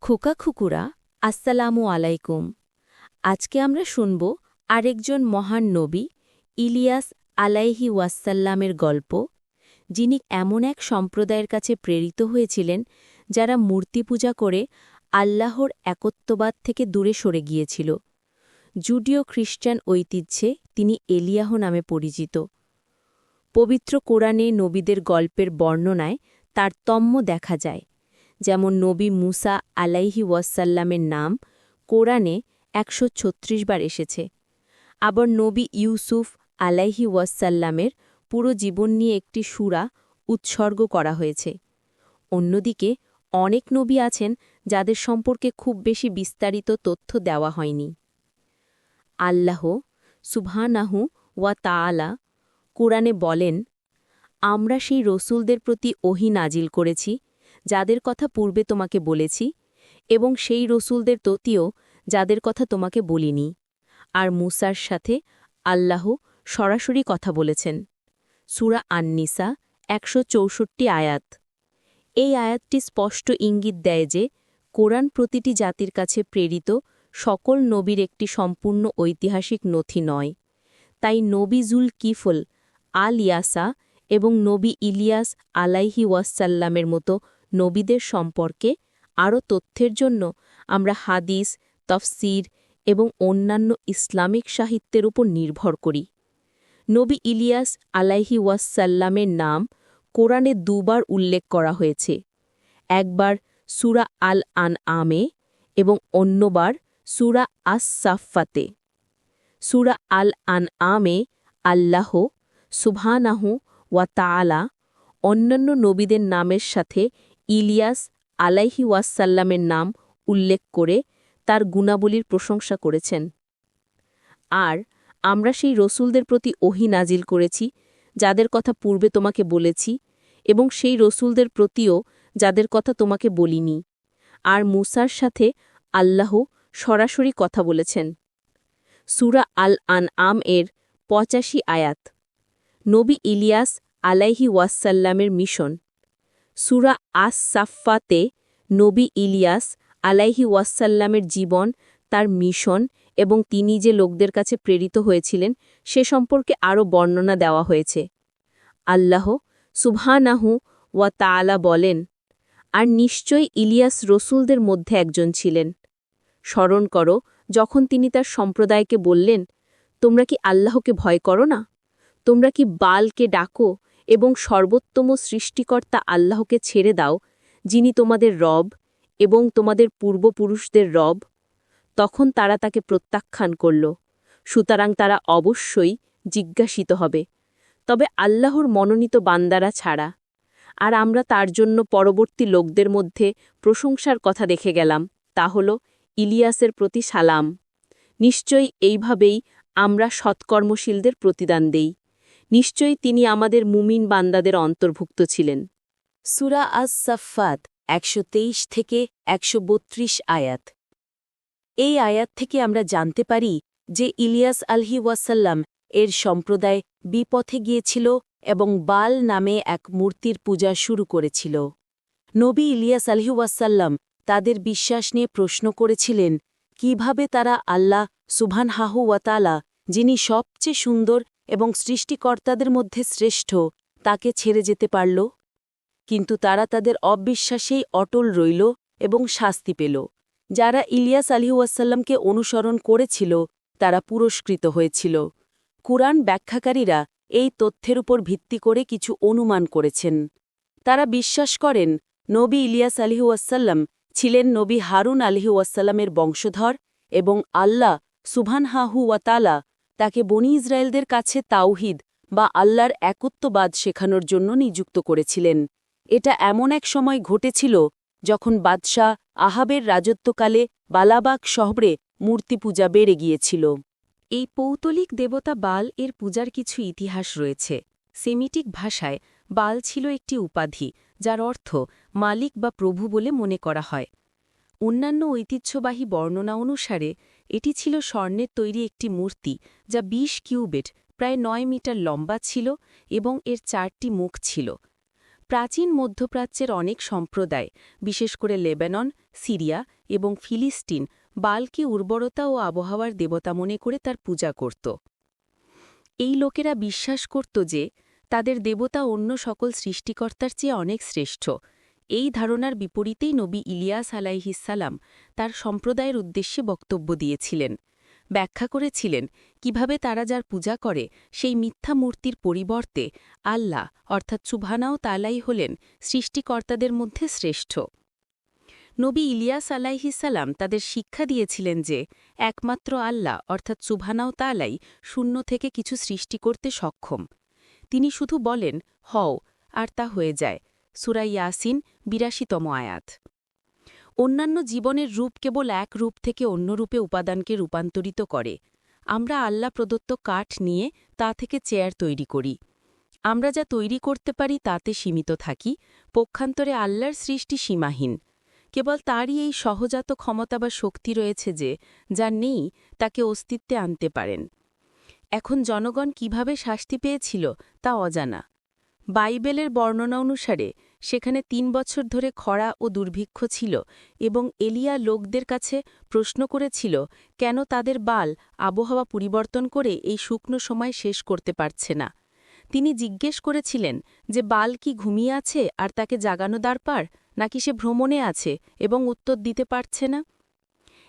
খোকা খুকুরা আসসালামু আলাইকুম। আজকে আমরা শুনব আরেকজন মহান নবী ইলিয়াস আলাইহি ওয়াসাল্লামের গল্প, যিনি এমন এক সম্প্রদায়ের কাছে প্রেরিত হয়েছিলেন যারা মূর্তি পূজা করে আল্লাহর একত্ববাদ থেকে দূরে সরে গিয়েছিল। জুডিও খ্রিস্টান ঐতিহ্যে তিনি এলিয়াহ নামে পরিচিত। পবিত্র কোরআনে নবীদের গল্পের বর্ণনায় তারতম্য দেখা যায়। যেমন নবী মুসা আলাইহি ওয়াসাল্লামের নাম কোরআনে ১৩৬ বার এসেছে। আবার নবী ইউসুফ আলাইহি ওয়াসাল্লামের পুরো জীবন নিয়ে একটি সূরা উৎসর্গ করা হয়েছে। অন্যদিকে অনেক নবী আছেন যাদের সম্পর্কে খুব বেশি বিস্তারিত তথ্য দেওয়া হয়নি। আল্লাহ সুবহানাহু ওয়া তাআলা কোরআনে বলেন, আমরা সেই রসুলদের প্রতি ওহী নাজিল করেছি যাদের কথা পূর্বে তোমাকে বলেছি, এবং সেই রসুলদের প্রতিও যাদের কথা তোমাকে বলিনি। আর মুসার সাথে আল্লাহ সরাসরি কথা বলেছেন। সূরা আন-নিসা ১৬৪ আয়াত। এই আয়াতটি স্পষ্ট ইঙ্গিত দেয় যে কোরআন প্রতিটি জাতির কাছে প্রেরিত সকল নবীর একটি সম্পূর্ণ ঐতিহাসিক নথি নয়। তাই নবী জুল কিফল আল ইয়াসা এবং নবী ইলিয়াস আলাইহি ওয়াসাল্লামের মতো নবীদের সম্পর্কে আরও তথ্যের জন্য আমরা হাদিস, তফসির এবং অন্যান্য ইসলামিক সাহিত্যের উপর নির্ভর করি। নবী ইলিয়াস আলাইহি ওয়াসাল্লামের নাম কোরআনে দুবার উল্লেখ করা হয়েছে, একবার সূরা আল আনআমে এবং অন্যবার সূরা আস-সাফফাতে। সূরা আল আনআমে আল্লাহ সুবহানাহু ওয়া তাআলা অন্যান্য নবীদের নামের সাথে ইলিয়াস আলাইহি ওয়াসাল্লামের নাম উল্লেখ করে তার গুণাবলীর প্রশংসা করেছেন। আর আমরা সেই রসুলদের প্রতি ওহী নাজিল করেছি যাদের কথা পূর্বে তোমাকে বলেছি, এবং সেই রসুলদের প্রতিও যাদের কথা তোমাকে বলিনি। আর মুসার সাথে আল্লাহ সরাসরি কথা বলেছেন। সূরা আল আনআম এর ৮৫ আয়াত। নবী ইলিয়াস আলাইহি ওয়াসাল্লামের মিশন। সূরা আস-সাফফাতে নবী ইলিয়াস আলাইহি ওয়াসাল্লামের জীবন, তার মিশন এবং তিনি যে লোকদের কাছে প্রেরিত হয়েছিলেন সে সম্পর্কে আরও বর্ণনা দেওয়া হয়েছে। আল্লাহ সুবহানাহু ওয়া তাআলা বলেন, আর নিশ্চয়ই ইলিয়াস রসুলদের মধ্যে একজন ছিলেন। স্মরণ করো যখন তিনি তার সম্প্রদায়কে বললেন, তোমরা কি আল্লাহকে ভয় করো না? তোমরা কি বালকে ডাকো এবং সর্বোত্তম সৃষ্টিকর্তা আল্লাহকে ছেড়ে দাও, যিনি তোমাদের রব এবং তোমাদের পূর্বপুরুষদের রব? তখন তারা তাকে প্রত্যাখ্যান করল। সুতরাং তারা অবশ্যই জিজ্ঞাসিত হবে, তবে আল্লাহর মনোনীত বান্দারা ছাড়া। আর আমরা তার জন্য পরবর্তী লোকদের মধ্যে প্রশংসার কথা দেখে গেলাম, তা হল ইলিয়াসের প্রতি সালাম। নিশ্চয়ই এইভাবেই আমরা সৎকর্মশীলদের প্রতিদান দেই। নিশ্চয়ই তিনি আমাদের মুমিন বান্দাদের অন্তর্ভুক্ত ছিলেন। সূরা আস-সাফফাত ১২৩ থেকে ১৩২ আয়াত। এই আয়াত থেকে আমরা জানতে পারি যে ইলিয়াস আলাইহি ওয়াসাল্লাম এর সম্প্রদায় বিপথে গিয়েছিল এবং বাল নামে এক মূর্তির পূজা শুরু করেছিল। নবী ইলিয়াস আলাইহি ওয়াসাল্লাম তাদের বিশ্বাস নিয়ে প্রশ্ন করেছিলেন, কিভাবে তারা আল্লাহ সুবহানাহু ওয়া তাআলা, যিনি সবচেয়ে সুন্দর এবং সৃষ্টিকর্তাদের মধ্যে শ্রেষ্ঠ, তাকে ছেড়ে যেতে পারল। কিন্তু তারা তাদের অবিশ্বাসেই অটল রইল এবং শাস্তি পেল। যারা ইলিয়াস আলাইহি ওয়াসাল্লামকে অনুসরণ করেছিল তারা পুরস্কৃত হয়েছিল। কুরআন ব্যাখ্যাকারীরা এই তথ্যের উপর ভিত্তি করে কিছু অনুমান করেছেন। তারা বিশ্বাস করেন নবী ইলিয়াস আলাইহি ওয়াসাল্লাম ছিলেন নবী হারুন আলাইহি ওয়াসাল্লামের বংশধর এবং আল্লাহ সুবহানাহু ওয়া তাআলা তাকে বনী ইসরায়েলদের কাছে তাওহীদ বা আল্লাহর একত্ববাদ শেখানোর জন্য নিযুক্ত করেছিলেন। এটা এমন এক সময় ঘটেছিল যখন বাদশাহ আহাবের রাজত্বকালে বালাবাক শহরে মূর্তি পূজা বেড়ে গিয়েছিল। এই পৌত্তলিক দেবতা বাল এর পূজার কিছু ইতিহাস রয়েছে। সেমিটিক ভাষায় বাল ছিল একটি উপাধি যার অর্থ মালিক বা প্রভু বলে মনে করা হয়। অন্যান্য ঐতিহ্যবাহী বর্ণনা অনুসারে এটি ছিল স্বর্ণের তৈরি একটি মূর্তি যা ২০ কিউবিট প্রায় ৯ মিটার লম্বা ছিল এবং এর ৪টি মুখ ছিল। প্রাচীন মধ্যপ্রাচ্যের অনেক সম্প্রদায়, বিশেষ করে লেবানন, সিরিয়া এবং ফিলিস্তিন, বালকে উর্বরতা ও আবহাওয়ার দেবতা মনে করে তার পূজা করত। এই লোকেরা বিশ্বাস করত যে তাদের দেবতা অন্য সকল সৃষ্টিকর্তার চেয়ে অনেক শ্রেষ্ঠ। এই ধারণার বিপরীতেই নবী ইলিয়াস আলাইহিসসালাম তার সম্প্রদায়ের উদ্দেশ্যে বক্তব্য দিয়েছিলেন। ব্যাখ্যা করেছিলেন কিভাবে তারা যার পূজা করে সেই মিথ্যা মূর্তির পরিবর্তে আল্লাহ অর্থাৎ সুবহানাহু তাআলাই হলেন সৃষ্টিকর্তাদের মধ্যে শ্রেষ্ঠ। নবী ইলিয়াস আলাইহিসসালাম তাদের শিক্ষা দিয়েছিলেন যে একমাত্র আল্লাহ অর্থাৎ সুবহানাহু তাআলাই শূন্য থেকে কিছু সৃষ্টি করতে সক্ষম। তিনি শুধু বলেন, হও, আর তা হয়ে যায়। সূরা ইয়াসিন ৮২তম আয়াত। অন্যান্য জীবনের রূপ কেবল এক রূপ থেকে অন্য রূপে উপাদানকে রূপান্তরিত করে। আমরা আল্লাহ প্রদত্ত কাঠ নিয়ে তা থেকে চেয়ার তৈরি করি। আমরা যা তৈরি করতে পারি তাতে সীমিত থাকি, পক্ষান্তরে আল্লাহর সৃষ্টি সীমাহীন। কেবল তারই এই সহজাত ক্ষমতা বা শক্তি রয়েছে যে যা নেই তাকে অস্তিত্বে আনতে পারেন। এখন জনগণ কিভাবে শাস্তি পেয়েছিল তা অজানা। বাইবেলের বর্ণনা অনুসারে সেখানে ৩ বছর ধরে খরা ও দুর্ভিক্ষ ছিল এবং এলিয়া লোকদের কাছে প্রশ্ন করেছিল কেন তাদের বাল আবহাওয়া পরিবর্তন করে এই শুকনো সময় শেষ করতে পারছে না। তিনি জিজ্ঞেস করেছিলেন যে বাল কি ঘুমিয়ে আছে আর তাকে জাগানো দরকার, নাকি সে ভ্রমণে আছে এবং উত্তর দিতে পারছে না।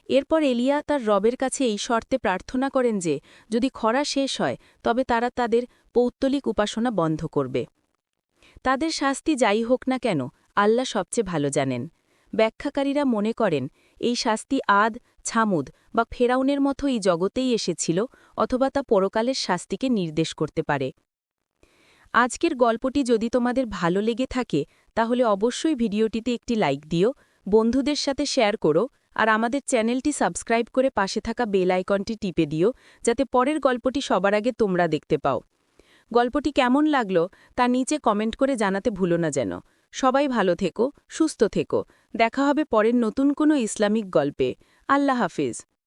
এরপর এলিয়া তার রবের কাছে এই শর্তে প্রার্থনা করেন যে যদি খরা শেষ হয় তবে তারা তাদের পৌত্তলিক উপাসনা বন্ধ করবে। তাদের শাস্তি যাই হোক না কেন আল্লাহ সবচেয়ে ভালো জানেন। ব্যাখ্যাকারীরা মনে করেন এই শাস্তি আদ, ছামুদ বা ফেরাউনের মতো এই জগতেই এসেছিল, অথবা তা পরকালের শাস্তিকে নির্দেশ করতে পারে। আজকের গল্পটি যদি তোমাদের ভালো লেগে থাকে তাহলে অবশ্যই ভিডিওটিতে একটি লাইক দিও, বন্ধুদের সাথে শেয়ার করো আর আমাদের চ্যানেলটি সাবস্ক্রাইব করে পাশে থাকা বেল আইকনটি টিপে দিও যাতে পরের গল্পটি সবার আগে তোমরা দেখতে পাও। গল্পটি কেমন লাগলো তা নিচে কমেন্ট করে জানাতে ভুলো না যেন। সবাই ভালো থেকো, সুস্থ থেকো। দেখা হবে পরের নতুন কোনো ইসলামিক গল্পে। আল্লাহ হাফিজ।